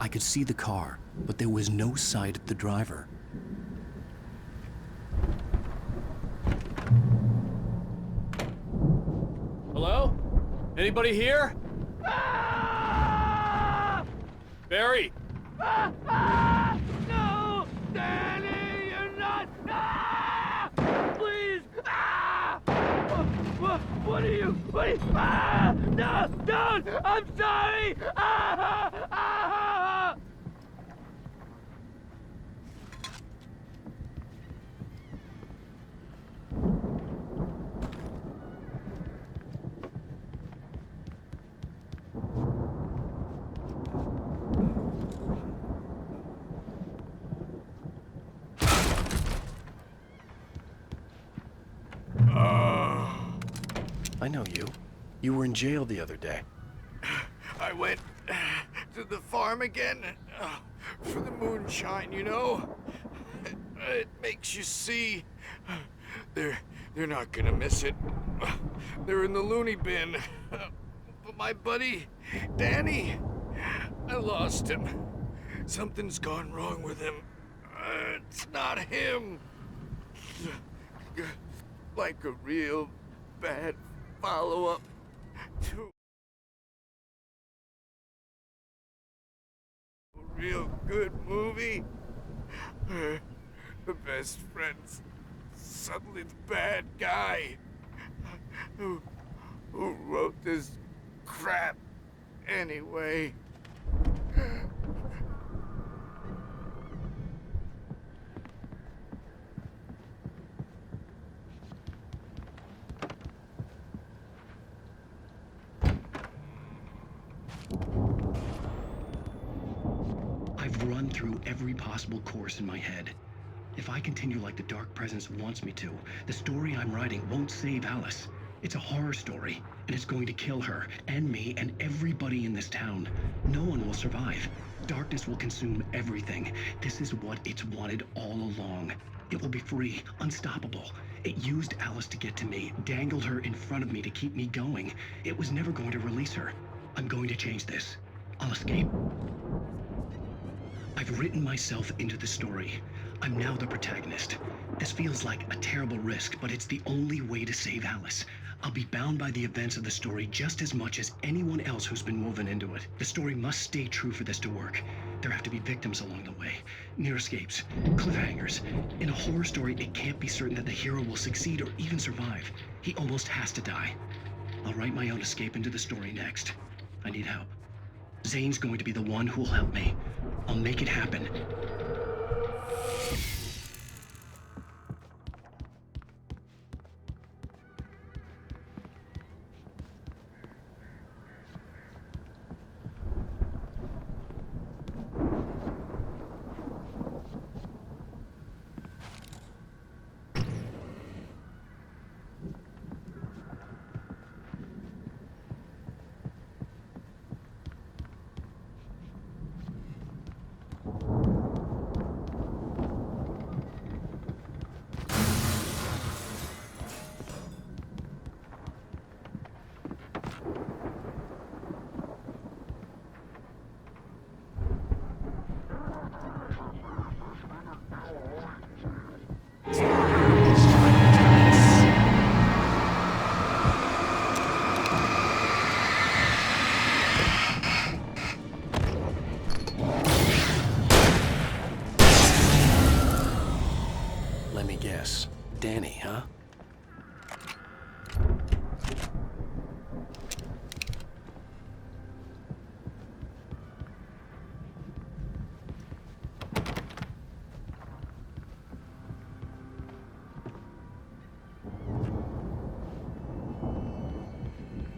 I could see the car, but there was no sight of the driver. Hello? Anybody here? Ah! Barry! No! Danny, you're not! Ah! Please! Ah! What are you? Ah! No! Don't! I'm sorry! Ah! Ah! I know you. You were in jail the other day. I went to the farm again for the moonshine, you know? It makes you see. They're not gonna miss it. They're in the loony bin. But my buddy, Danny, I lost him. Something's gone wrong with him. It's not him. Like a real bad follow-up to a real good movie. The best friend's suddenly the bad guy. Who wrote this crap anyway? I've run through every possible course in my head. If I continue like the Dark Presence wants me to, the story I'm writing won't save Alice. It's a horror story, and it's going to kill her, and me, and everybody in this town. No one will survive. Darkness will consume everything. This is what it's wanted all along. It will be free, unstoppable. It used Alice to get to me, dangled her in front of me to keep me going. It was never going to release her. I'm going to change this. I'll escape. I've written myself into the story. I'm now the protagonist. This feels like a terrible risk, but it's the only way to save Alice. I'll be bound by the events of the story just as much as anyone else who's been woven into it. The story must stay true for this to work. There have to be victims along the way, near escapes, cliffhangers. In a horror story, it can't be certain that the hero will succeed or even survive. He almost has to die. I'll write my own escape into the story next. I need help. Zane's going to be the one who'll help me. I'll make it happen. Let me guess. Danny, huh?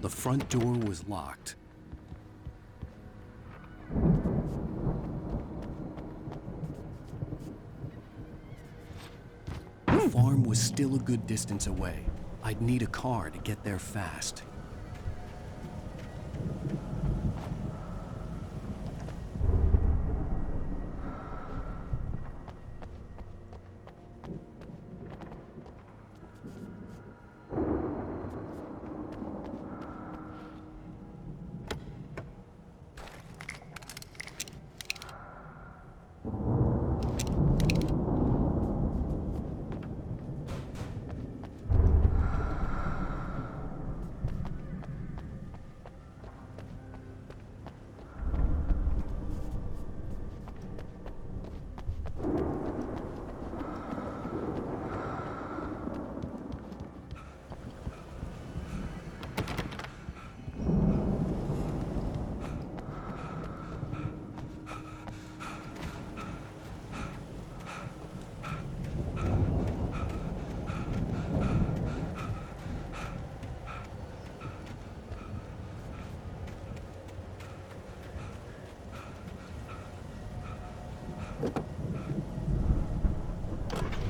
The front door was locked. The farm was still a good distance away. I'd need a car to get there fast.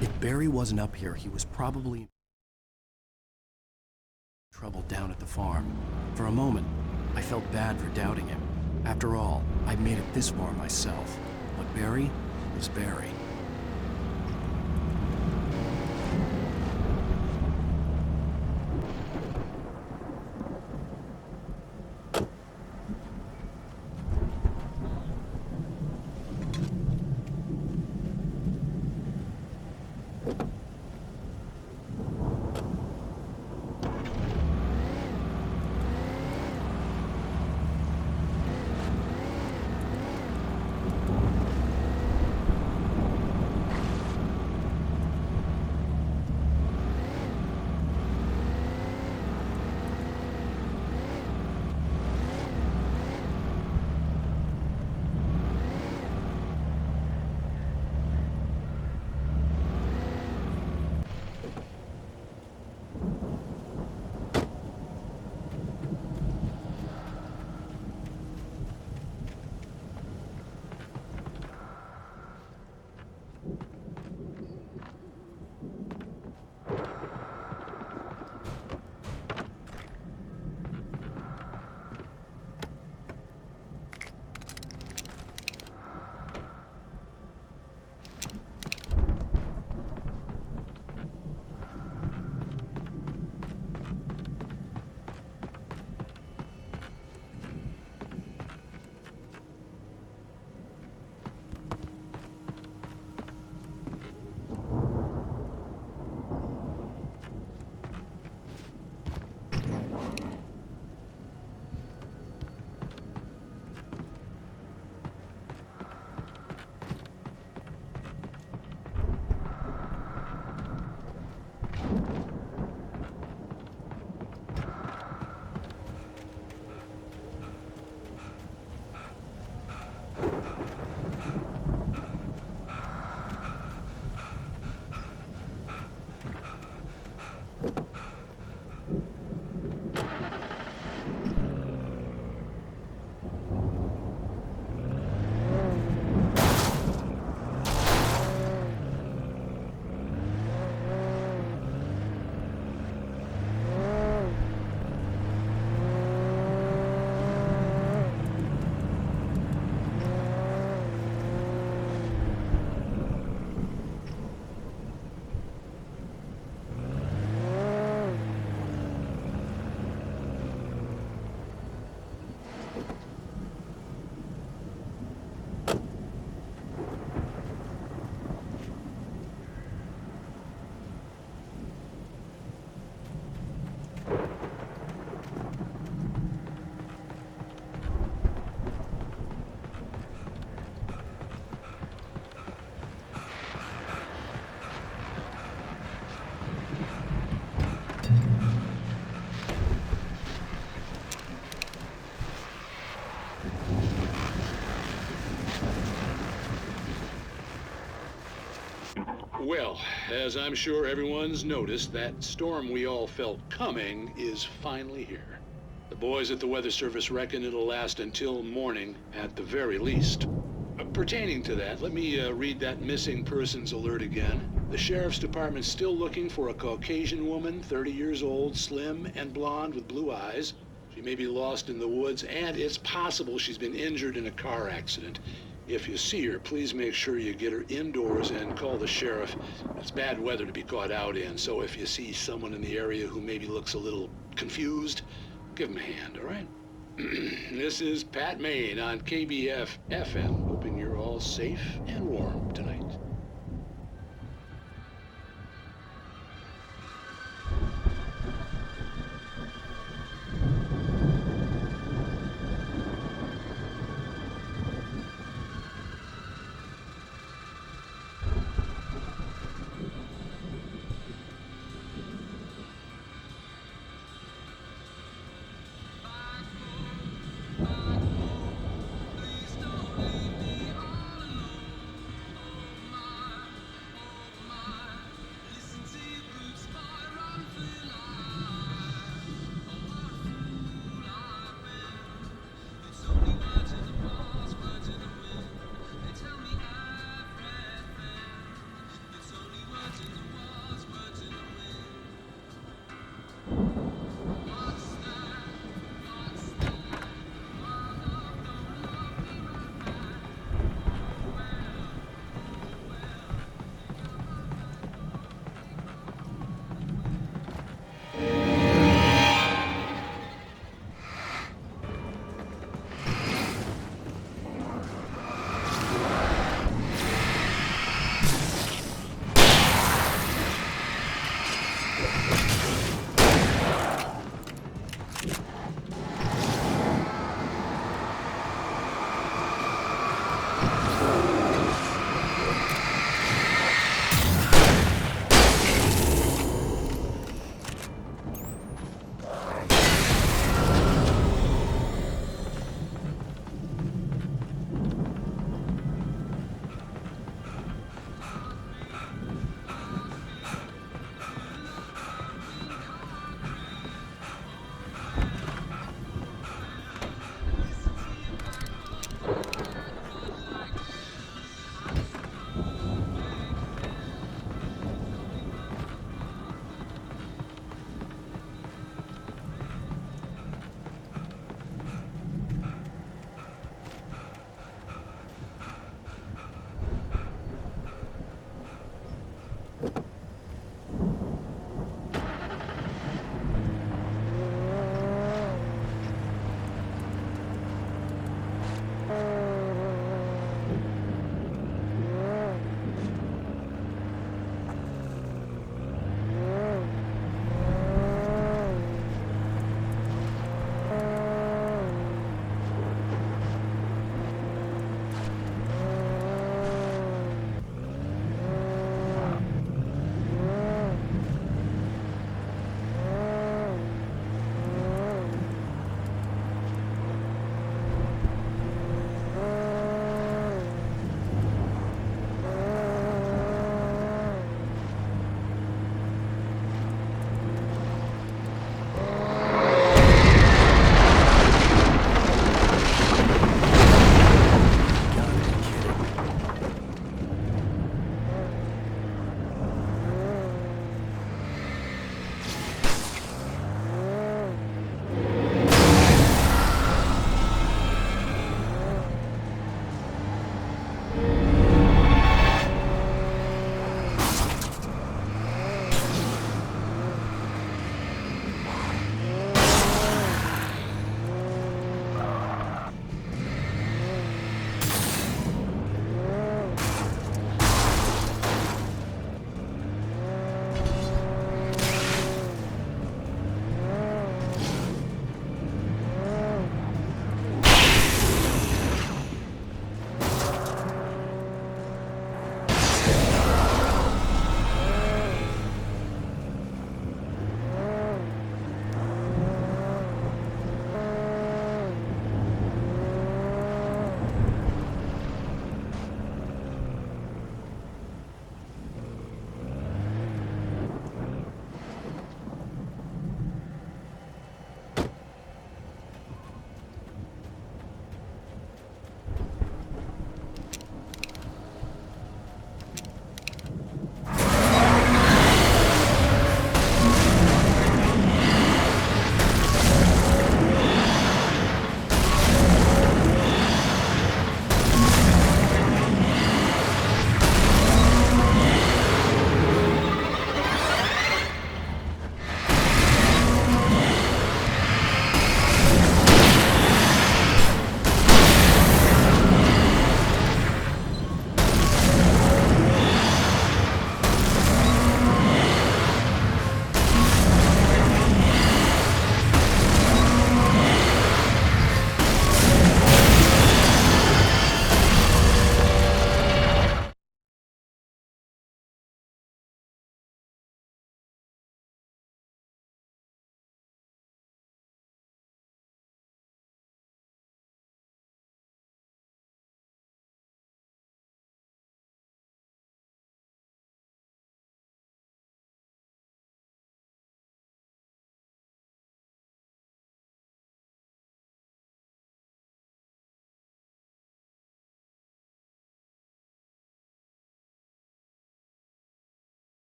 If Barry wasn't up here, he was probably in trouble down at the farm. For a moment, I felt bad for doubting him. After all, I'd made it this far myself. But Barry was Barry. Well, as I'm sure everyone's noticed, that storm we all felt coming is finally here. The boys at the Weather Service reckon it'll last until morning at the very least. Pertaining to that, let me read that missing persons alert again. The Sheriff's Department's still looking for a Caucasian woman, 30 years old, slim and blonde with blue eyes. She may be lost in the woods, and it's possible she's been injured in a car accident. If you see her, please make sure you get her indoors and call the sheriff. It's bad weather to be caught out in, so if you see someone in the area who maybe looks a little confused, give him a hand, all right? This is Pat Maine on KBF FM, hoping you're all safe and warm tonight.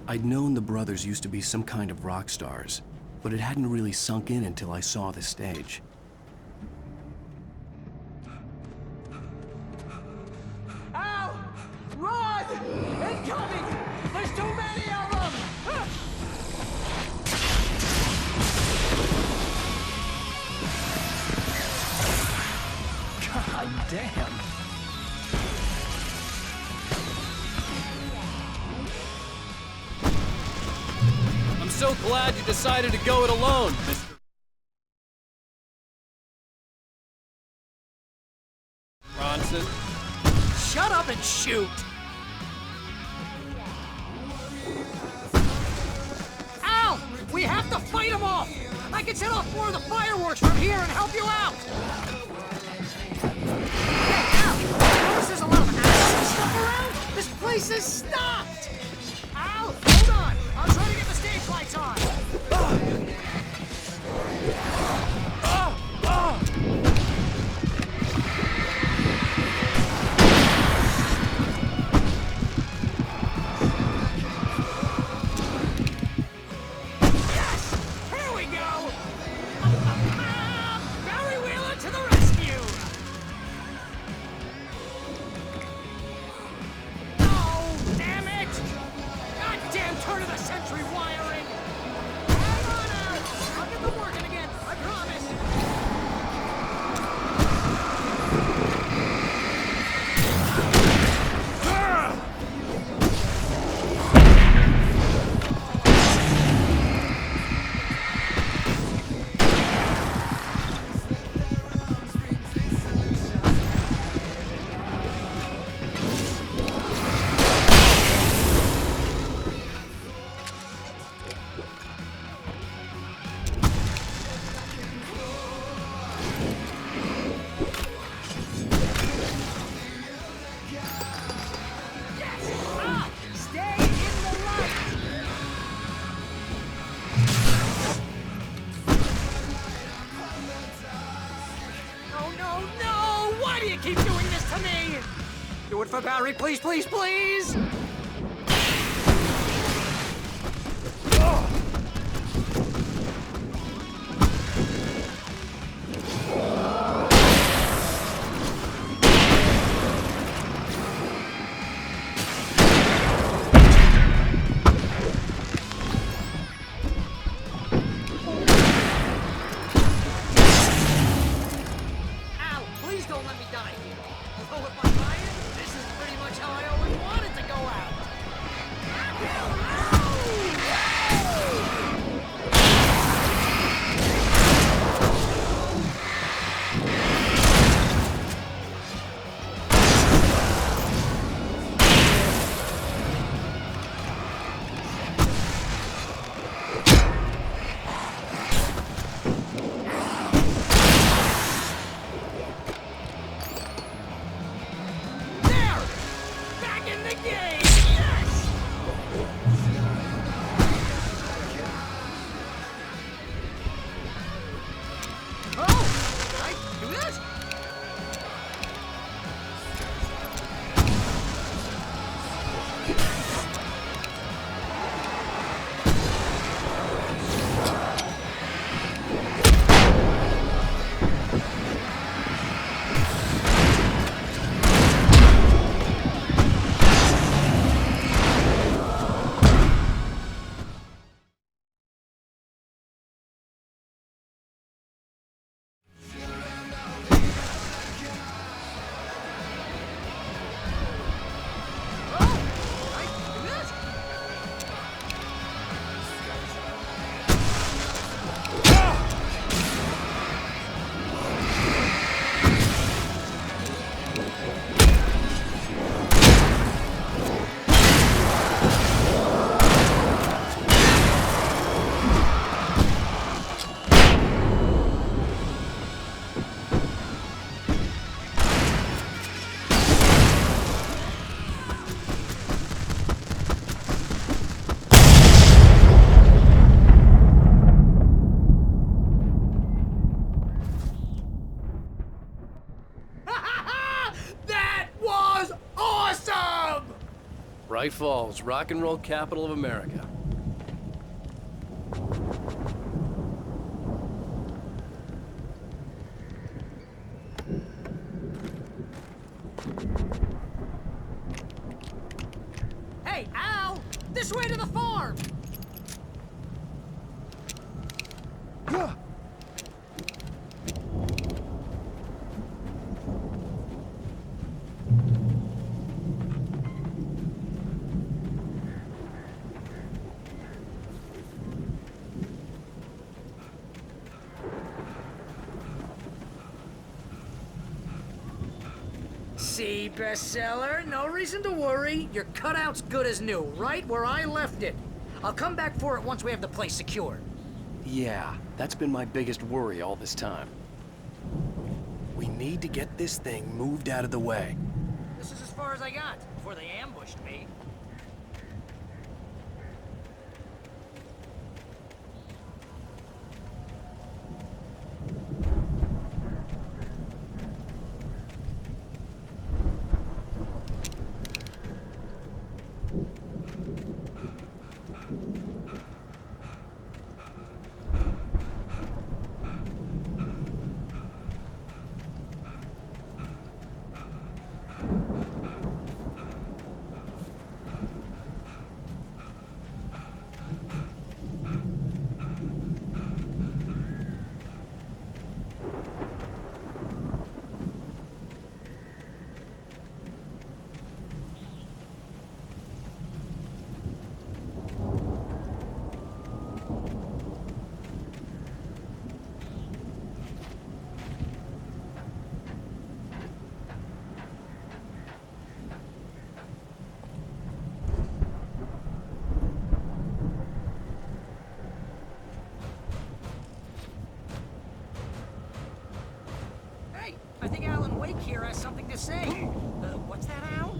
I'd known the brothers used to be some kind of rock stars, but it hadn't really sunk in until I saw the stage. Al! Run! Incoming! There's too many of them! God damn! I'm so glad you decided to go it alone, Mr. Bronson. Shut up and shoot! Al! We have to fight them off! I can set off more of the fireworks from here and help you out! Hey, Al! Notice there's a lot of acid stuff around? This place is stopped! Al, hold on! I'll try to get the stage lights on! Here we go! Barry Wheeler to the rescue! Oh, damn it! Goddamn turn of the century wiring! Hang on out! I'll get them working again, I promise! Stay in the light! No, no, no! Why do you keep doing this to me? Do it for Barry, please, please, please! Al, please don't let me die here. Although if I'm dying, this is pretty much how I always wanted to go out. There! Back in the game! Yes! Oh! Can I do this? Bright Falls, rock and roll capital of America. Hey, Al! This way to the farm! See, bestseller? No reason to worry. Your cutout's good as new, right where I left it. I'll come back for it once we have the place secured. Yeah, that's been my biggest worry all this time. We need to get this thing moved out of the way. This is as far as I got before they ambushed me. I think Alan Wake here has something to say. What's that, Al?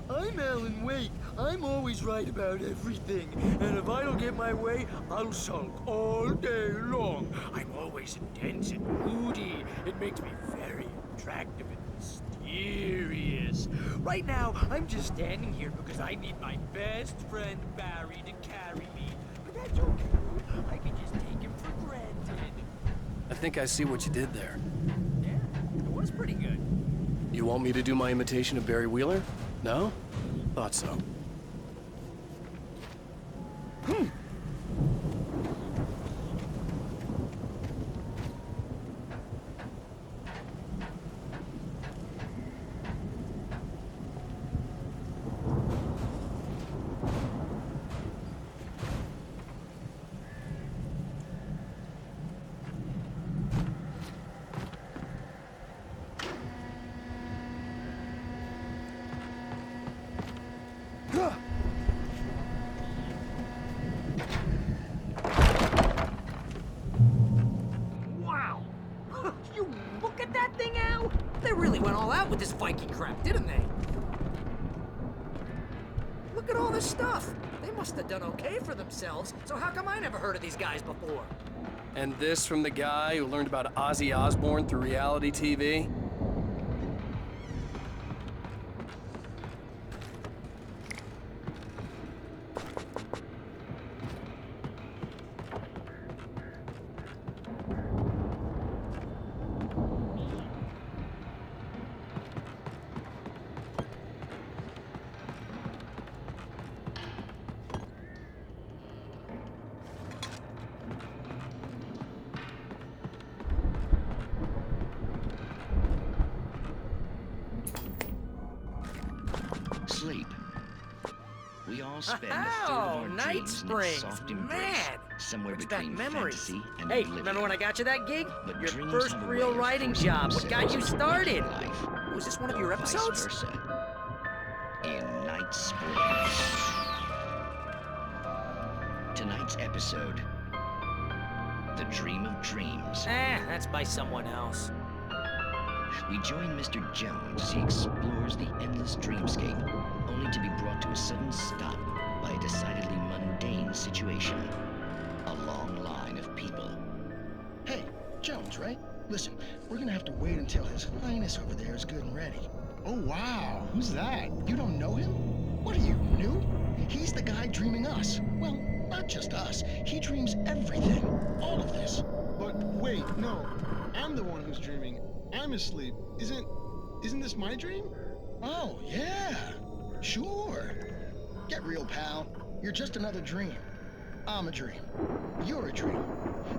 I'm Alan Wake. I'm always right about everything. And if I don't get my way, I'll sulk all day long. I'm always intense and moody. It makes me very attractive and mysterious. Right now, I'm just standing here because I need my best friend Barry to carry me. But that's okay. I can just take him for granted. I think I see what you did there. Yeah, it was pretty good. You want me to do my imitation of Barry Wheeler? No? Thought so. Wow! You look at that thing, Al! They really went all out with this Viking crap, didn't they? Look at all this stuff. They must have done okay for themselves, so how come I never heard of these guys before? And this from the guy who learned about Ozzy Osbourne through reality TV? Sleep. We all spend a third of Oh, our Night dreams in its Springs, soft embrace, man! somewhere Brings back between memories. fantasy and Hey, oblivion. remember when I got you that gig? But Your dreams first have a real way of writing forcing job. What got you themselves into started? waking life, Was this one of your or vice episodes? versa. In Night Springs. Tonight's episode, The Dream of Dreams. That's by someone else. We join Mr. Jones as he explores the endless dreamscape, only to be brought to a sudden stop by a decidedly mundane situation. A long line of people. Hey, Jones, right? Listen, we're gonna have to wait until His Highness over there is good and ready. Oh, wow. Who's that? You don't know him? What are you, new? He's the guy dreaming us. Well, not just us. He dreams everything. All of this. But wait, no. I'm the one who's dreaming. I'm asleep. Isn't this my dream? Oh, yeah. Sure. Get real, pal. You're just another dream. I'm a dream. You're a dream.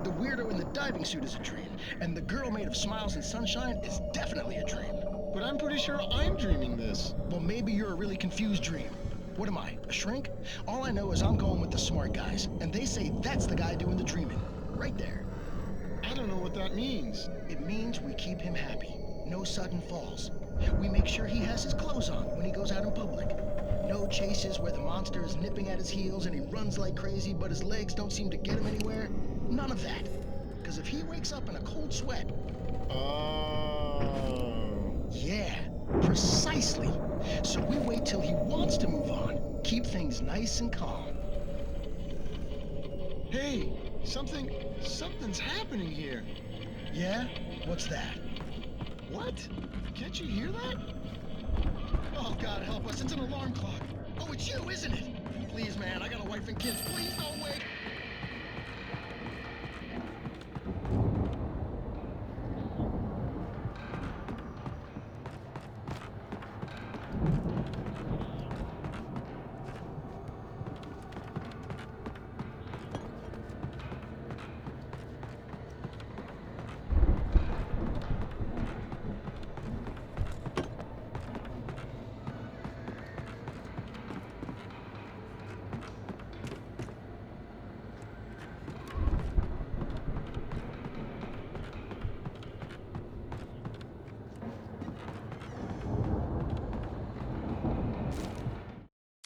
The weirdo in the diving suit is a dream. And the girl made of smiles and sunshine is definitely a dream. But I'm pretty sure I'm dreaming this. Well, maybe you're a really confused dream. What am I, a shrink? All I know is I'm going with the smart guys, and they say that's the guy doing the dreaming. Right there. I don't know what that means. It means we keep him happy. No sudden falls. We make sure he has his clothes on when he goes out in public. No chases where the monster is nipping at his heels and he runs like crazy, but his legs don't seem to get him anywhere. None of that. Because if he wakes up in a cold sweat... Oh. Yeah, precisely. So we wait till he wants to move on. Keep things nice and calm. Hey, something's happening here. Yeah? What's that? What? Can't you hear that? Oh, God help us, it's an alarm clock. Oh, it's you, isn't it? Please, man, I got a wife and kids. Please don't wake.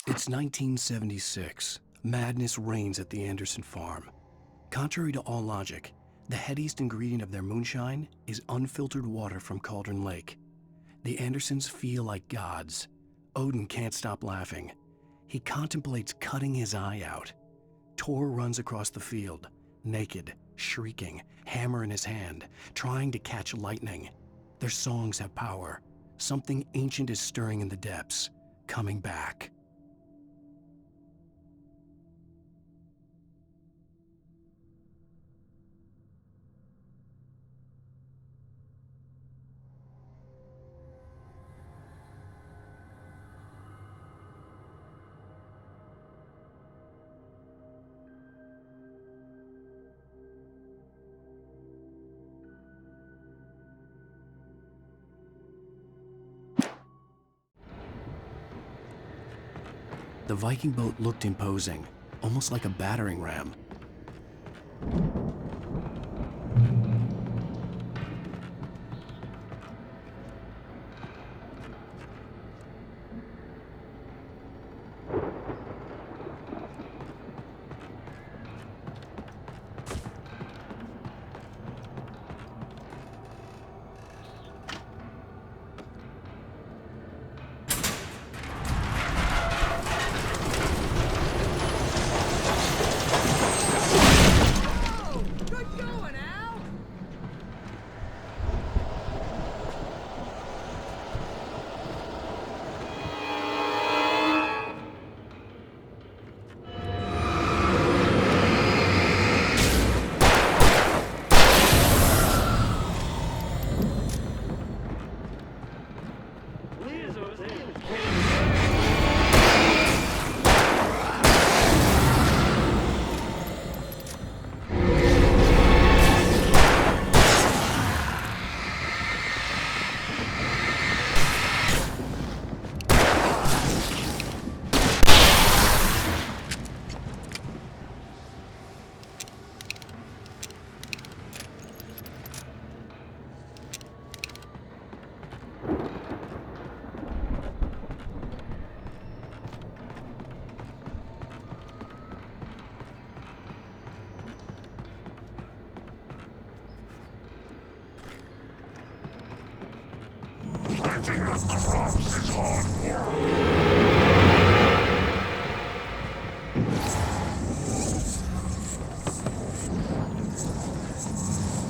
It's 1976. Madness reigns at the Anderson farm. Contrary to all logic, the headiest ingredient of their moonshine is unfiltered water from Cauldron Lake. The Andersons feel like gods. Odin can't stop laughing. He contemplates cutting his eye out. Tor runs across the field, naked, shrieking, hammer in his hand, trying to catch lightning. Their songs have power. Something ancient is stirring in the depths, coming back. The Viking boat looked imposing, almost like a battering ram.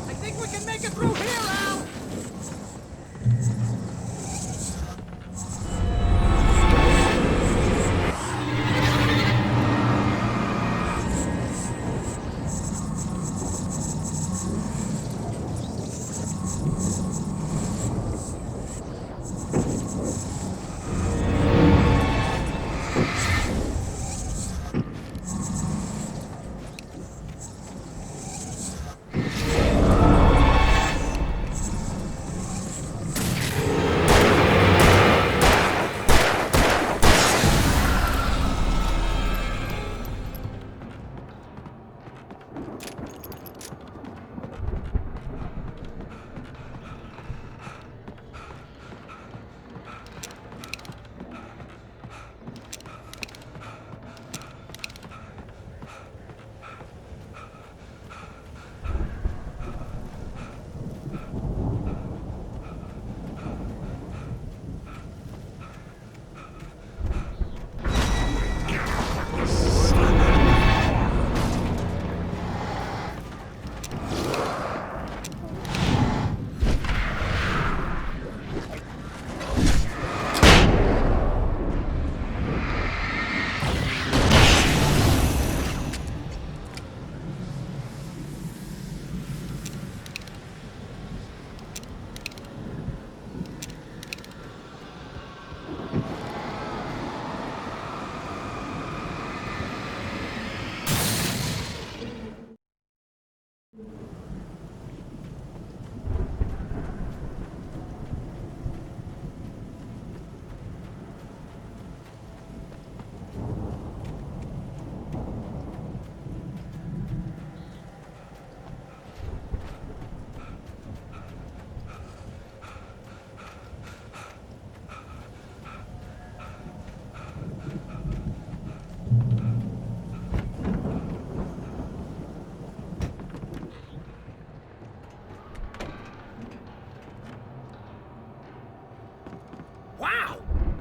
I think we can make it through here, Al!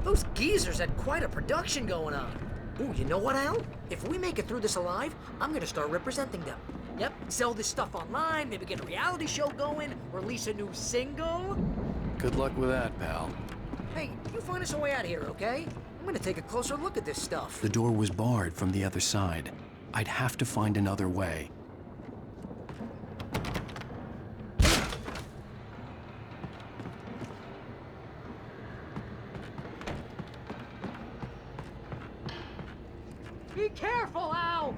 Those geezers had quite a production going on. Ooh, you know what, Al? If we make it through this alive, I'm gonna start representing them. Yep, sell this stuff online, maybe get a reality show going, release a new single. Good luck with that, pal. Hey, you find us a way out of here, okay? I'm gonna take a closer look at this stuff. The door was barred from the other side. I'd have to find another way. Be careful, Al!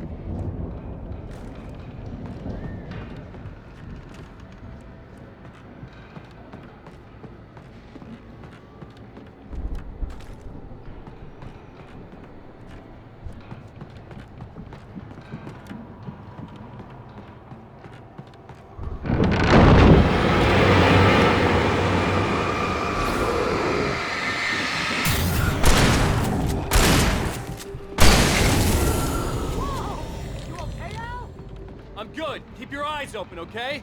I'm good. Keep your eyes open, okay?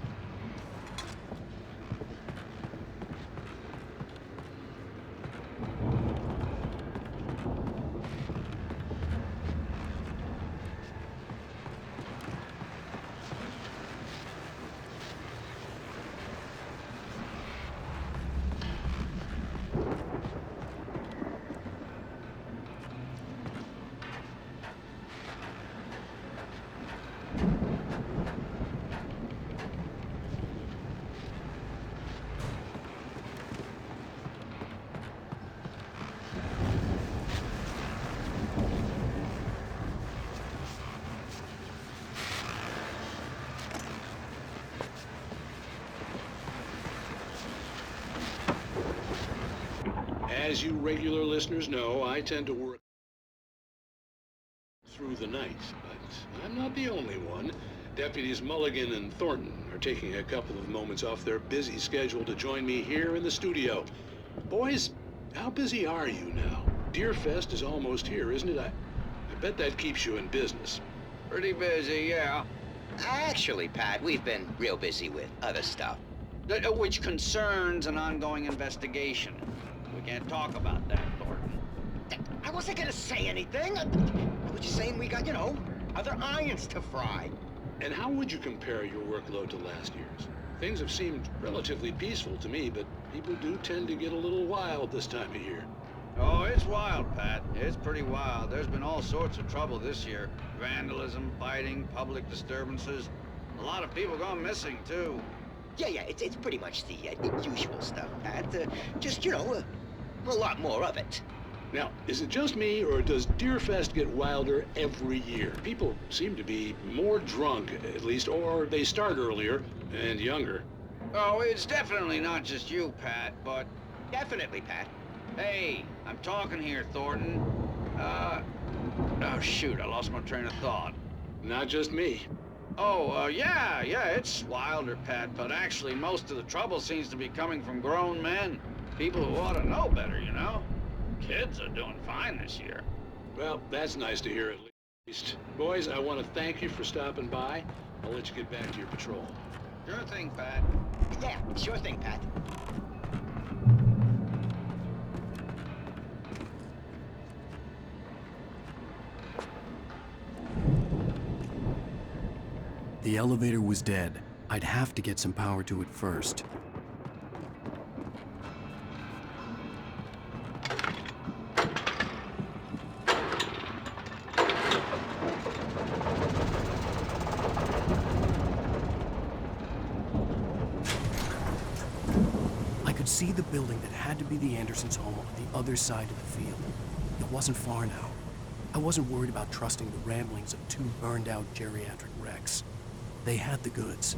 As you regular listeners know, I tend to work through the night, but I'm not the only one. Deputies Mulligan and Thornton are taking a couple of moments off their busy schedule to join me here in the studio. Boys, how busy are you now? Deerfest is almost here, isn't it? I bet that keeps you in business. Pretty busy, yeah. Actually, Pat, we've been real busy with other stuff. Which concerns an ongoing investigation. We can't talk about that, Thornton. I wasn't gonna say anything. I was just saying we got, other irons to fry. And how would you compare your workload to last year's? Things have seemed relatively peaceful to me, but people do tend to get a little wild this time of year. Oh, it's wild, Pat. It's pretty wild. There's been all sorts of trouble this year. Vandalism, fighting, public disturbances. A lot of people gone missing, too. Yeah, it's pretty much the usual stuff, Pat. Just, a lot more of it. Now, is it just me, or does Deerfest get wilder every year? People seem to be more drunk, at least, or they start earlier and younger. Oh, it's definitely not just you, Pat, but... Definitely, Pat. Hey, I'm talking here, Thornton. Oh, shoot, I lost my train of thought. Not just me. Oh, yeah, it's wilder, Pat, but actually most of the trouble seems to be coming from grown men. People who ought to know better, Kids are doing fine this year. Well, that's nice to hear at least. Boys, I want to thank you for stopping by. I'll let you get back to your patrol. Sure thing, Pat. Yeah, sure thing, Pat. The elevator was dead. I'd have to get some power to it first. I could see the building that had to be the Andersons' home on the other side of the field. It wasn't far now. I wasn't worried about trusting the ramblings of two burned-out geriatric wrecks. They had the goods.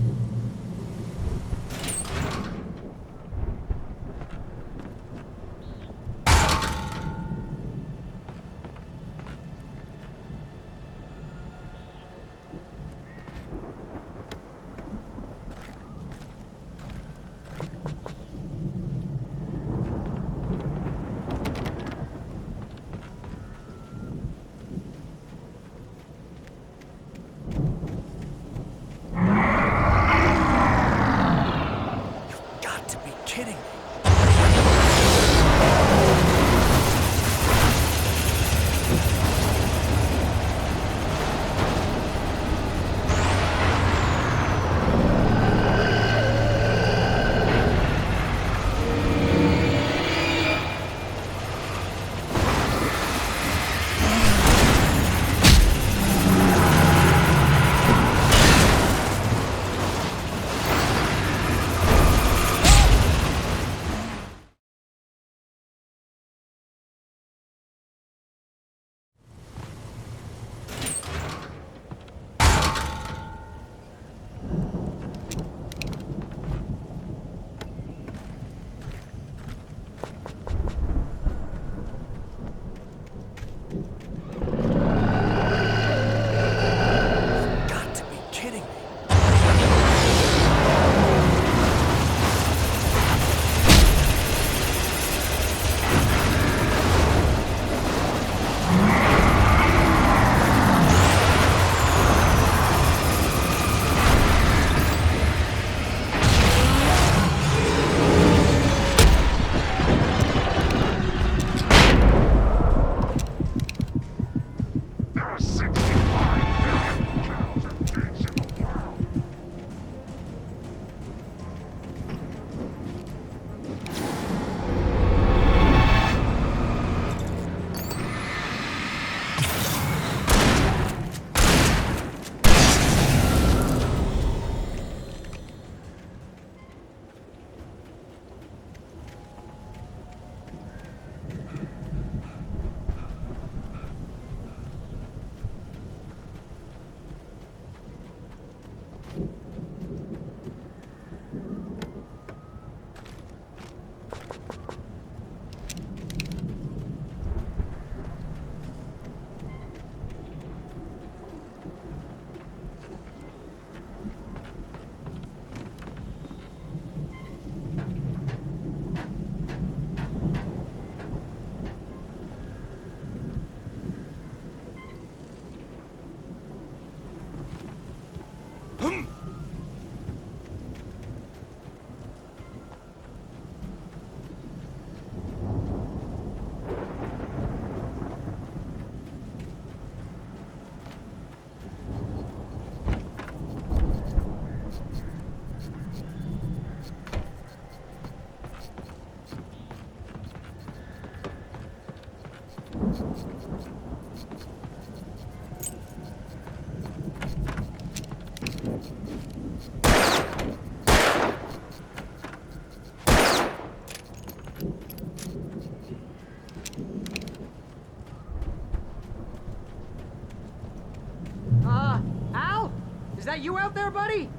Al? Is that you out there, buddy?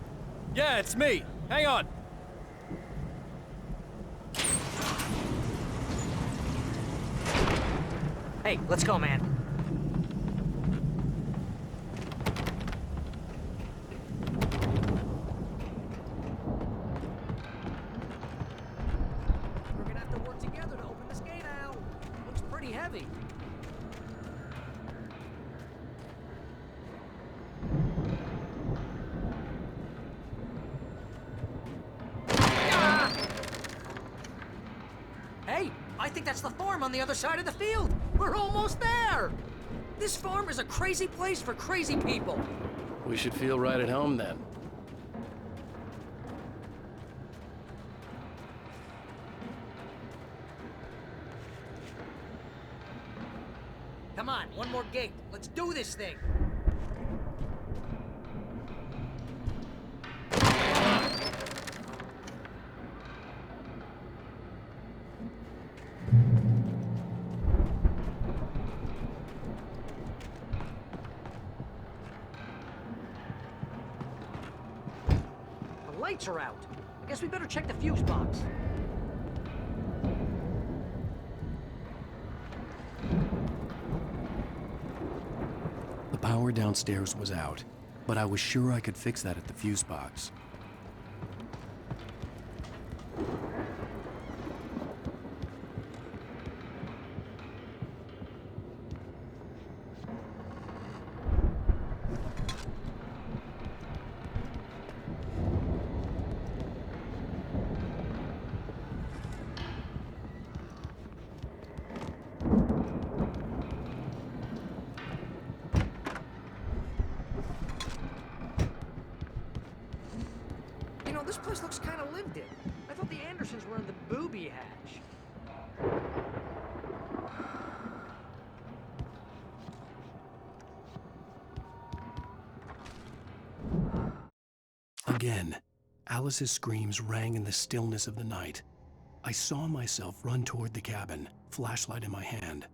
Yeah, it's me. Hang on. Hey, let's go, man. We're gonna have to work together to open this gate, Al. Looks pretty heavy. Hey, I think that's the farm on the other side of the field. We're almost there. This farm is a crazy place for crazy people. We should feel right at home then. Come on, one more gate. Let's do this thing. The lights are out. I guess we better check the fuse box. The power downstairs was out, but I was sure I could fix that at the fuse box. You know, this place looks kind of lived in. I thought the Andersons were in the booby hatch. Again, Alice's screams rang in the stillness of the night. I saw myself run toward the cabin, flashlight in my hand.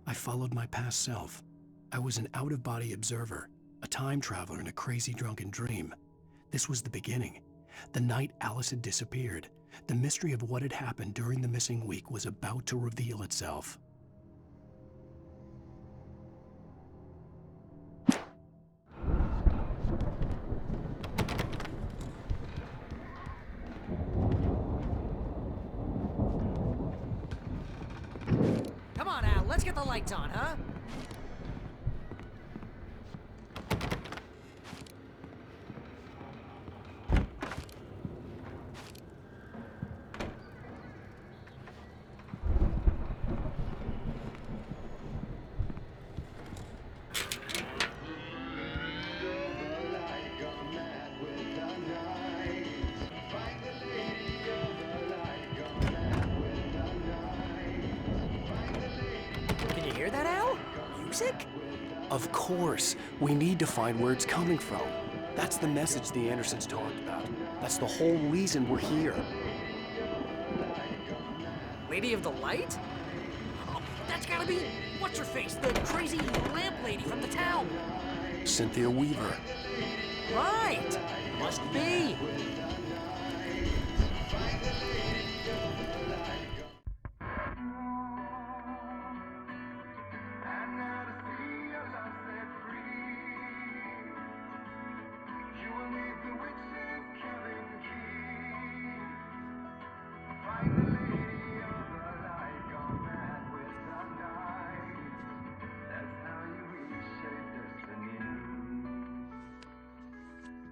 I followed my past self. I was an out-of-body observer, a time traveler in a crazy drunken dream. This was the beginning. The night Alice had disappeared. The mystery of what had happened during the missing week was about to reveal itself. Come on, Al, let's get the lights on, huh? Can you hear that, Al? Music? Of course, we need to find where it's coming from. That's the message the Andersons talked about. That's the whole reason we're here. Lady of the Light? Oh, that's gotta be what's-her-face, the crazy lamp lady from the town. Cynthia Weaver. Right! Must be.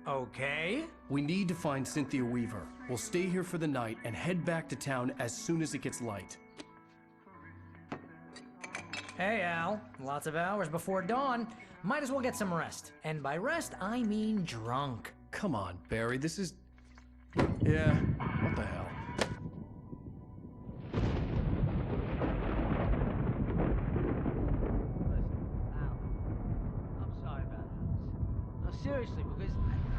Okay. We need to find Cynthia Weaver. We'll stay here for the night and head back to town as soon as it gets light. Hey, Al. Lots of hours before dawn. Might as well get some rest. And by rest, I mean drunk. Come on, Barry, this is... Yeah, what the hell? seriously, because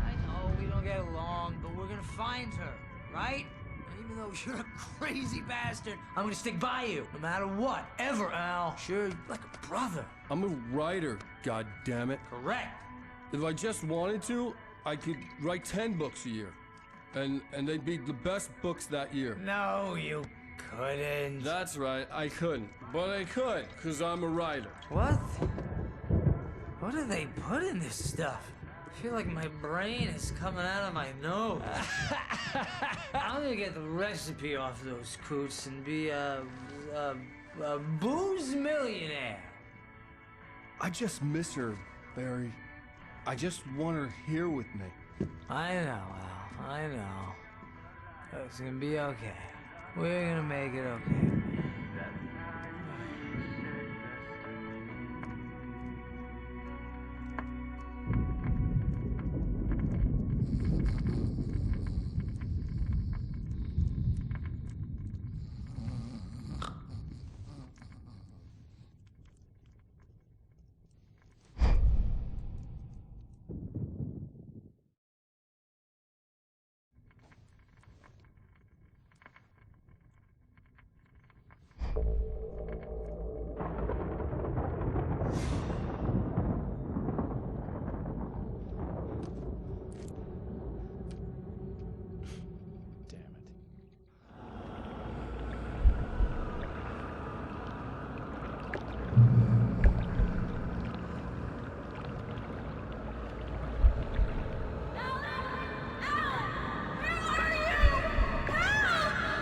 I know we don't get along, but we're gonna find her, right? And even though you're a crazy bastard, I'm gonna stick by you, no matter what, ever, Al. Sure, you're like a brother. I'm a writer, God damn it. Correct. If I just wanted to, I could write 10 books a year. And they'd be the best books that year. No, you couldn't. That's right, I couldn't. But I could, because I'm a writer. What? What do they put in this stuff? I feel like my brain is coming out of my nose. I'm gonna get the recipe off those coots and be a booze millionaire. I just miss her, Barry. I just want her here with me. I know, Al. I know. It's gonna be okay. We're gonna make it okay.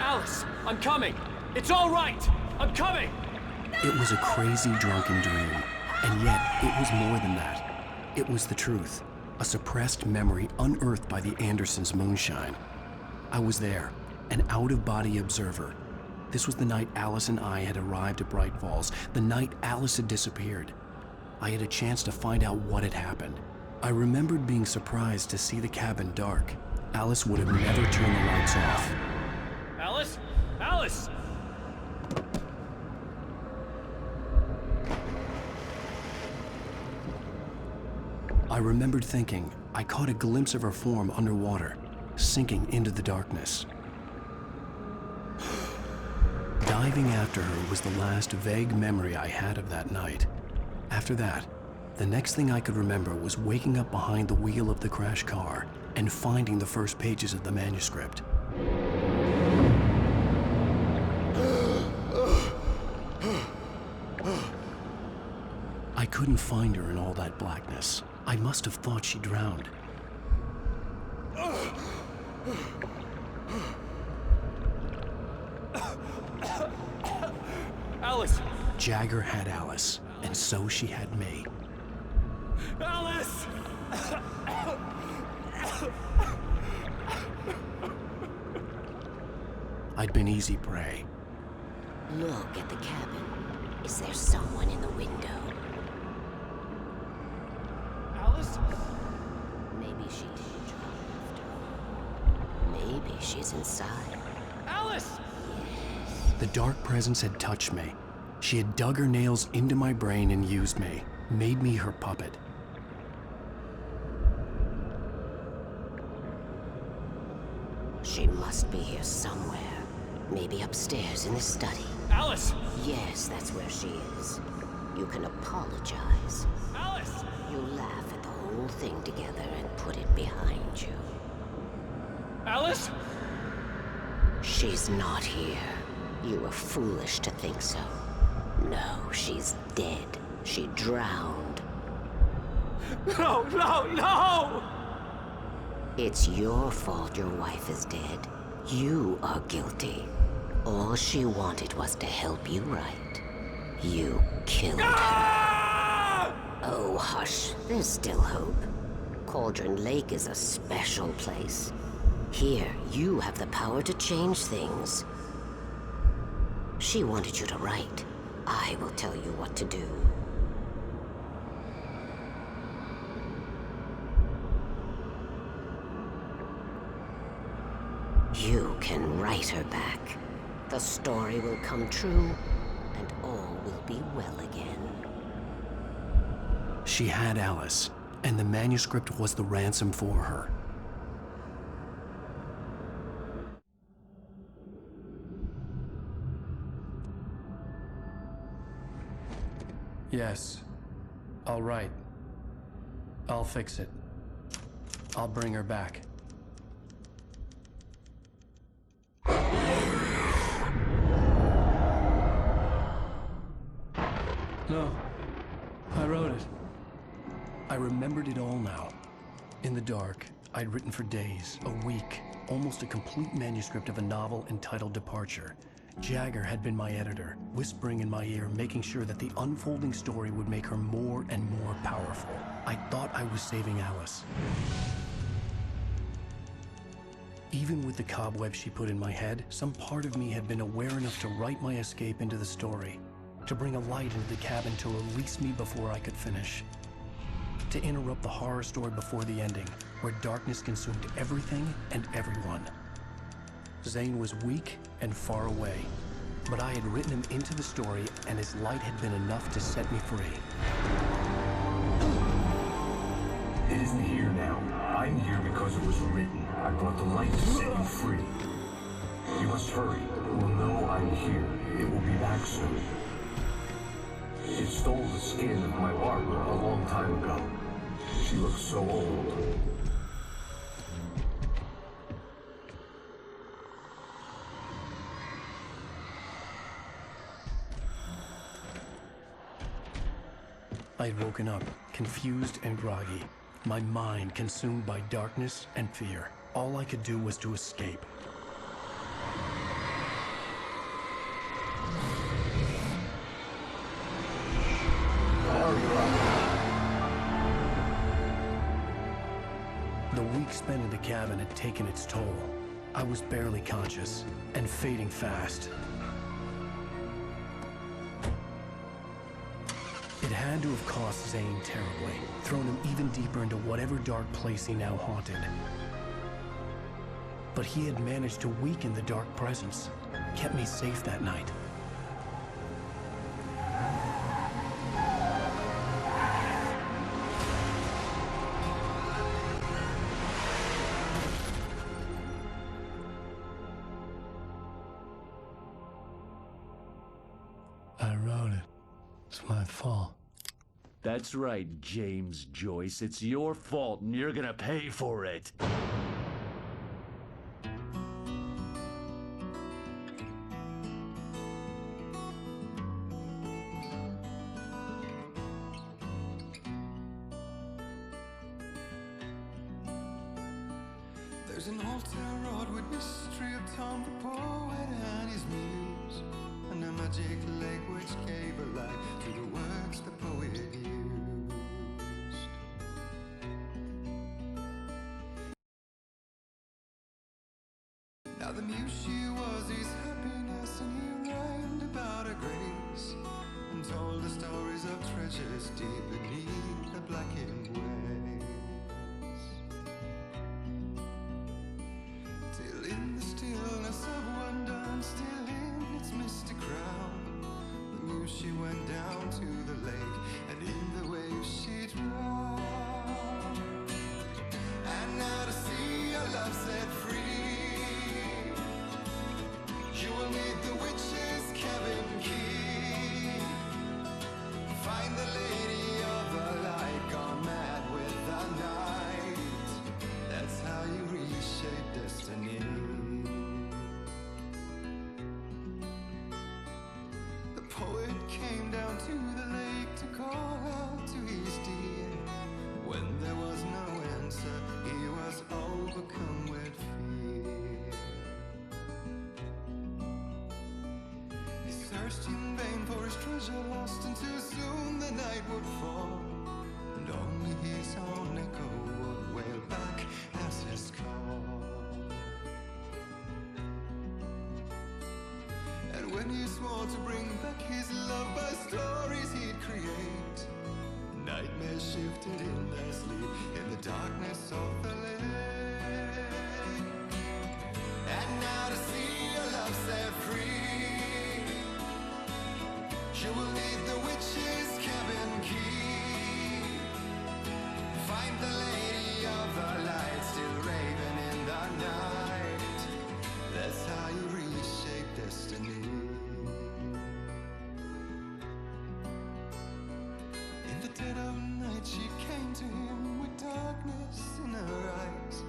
Alice, I'm coming. It's all right. I'm coming. It was a crazy drunken dream, and yet it was more than that. It was the truth, a suppressed memory unearthed by the Andersons' moonshine. I was there, an out-of-body observer. This was the night Alice and I had arrived at Bright Falls, the night Alice had disappeared. I had a chance to find out what had happened. I remembered being surprised to see the cabin dark. Alice would have never turned the lights off. Alice? Alice! I remembered thinking I caught a glimpse of her form underwater, sinking into the darkness. Diving after her was the last vague memory I had of that night. After that, the next thing I could remember was waking up behind the wheel of the crashed car and finding the first pages of the manuscript. I couldn't find her in all that blackness. I must have thought she drowned. Alice! Jagger had Alice, and so she had me. Alice! I'd been easy prey. Look at the cabin. Is there someone in the window? Alice? Maybe she didn't drown after all. Maybe she's inside. Alice! The dark presence had touched me. She had dug her nails into my brain and used me, made me her puppet. She must be here somewhere. Maybe upstairs in the study. Alice! Yes, that's where she is. You can apologize. Alice! You laugh at the whole thing together and put it behind you. Alice? She's not here. You were foolish to think so. No, she's dead. She drowned. No, no, no! It's your fault your wife is dead. You are guilty. All she wanted was to help you right. You killed her. Oh, hush. There's still hope. Cauldron Lake is a special place. Here, you have the power to change things. She wanted you to write. I will tell you what to do. You can write her back. The story will come true, and all will be well again. She had Alice, and the manuscript was the ransom for her. Yes. All right. I'll fix it. I'll bring her back. No. I wrote it. I remembered it all now. In the dark, I'd written for days, a week, almost a complete manuscript of a novel entitled Departure. Jagger had been my editor, whispering in my ear, making sure that the unfolding story would make her more and more powerful. I thought I was saving Alice. Even with the cobwebs she put in my head, some part of me had been aware enough to write my escape into the story, to bring a light into the cabin to release me before I could finish, to interrupt the horror story before the ending, where darkness consumed everything and everyone. Zane was weak and far away, but I had written him into the story, and his light had been enough to set me free. It isn't here now. I'm here because it was written. I brought the light to set you free. You must hurry. It will know I'm here. It will be back soon. It stole the skin of my Barbara a long time ago. She looks so old. I had woken up, confused and groggy, my mind consumed by darkness and fear. All I could do was to escape. The week spent in the cabin had taken its toll. I was barely conscious, and fading fast. It had to have cost Zane terribly, thrown him even deeper into whatever dark place he now haunted. But he had managed to weaken the dark presence, kept me safe that night. I wrote it. It's my fault. That's right, James Joyce. It's your fault, and you're gonna pay for it. There's an old town road with mystery of Tom the poet and his muse, and a magic lake which gave a light to the words the poet used. Now the muse she was his happiness, and he rhymed about her grace, and told the stories of treasures deep beneath the blackened waves. Till in the stillness of one dawn, still in its misty crown, the muse she went down to the lake, and in the waves she drowned. And now to see your love set free, you will need the witch's cabin key. Find the lady of the light, gone mad with the night. That's how you reshape destiny. The poet came down to the lake to call out to his dear. When there was no answer, he was overcome with fear. He searched in vain for his treasure lost, and too soon the night would fall, and only his own echo would wail back as his call. And when he swore to bring back his love by stories he'd create, nightmares shifted in their sleep in the darkness of the lake. And now to see your love set free, you will need the witch's cabin key. dead of night she came to him with darkness in her eyes.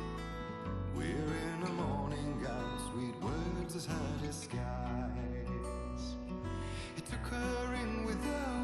We're in a morning gown, sweet words as her disguise. He took her in without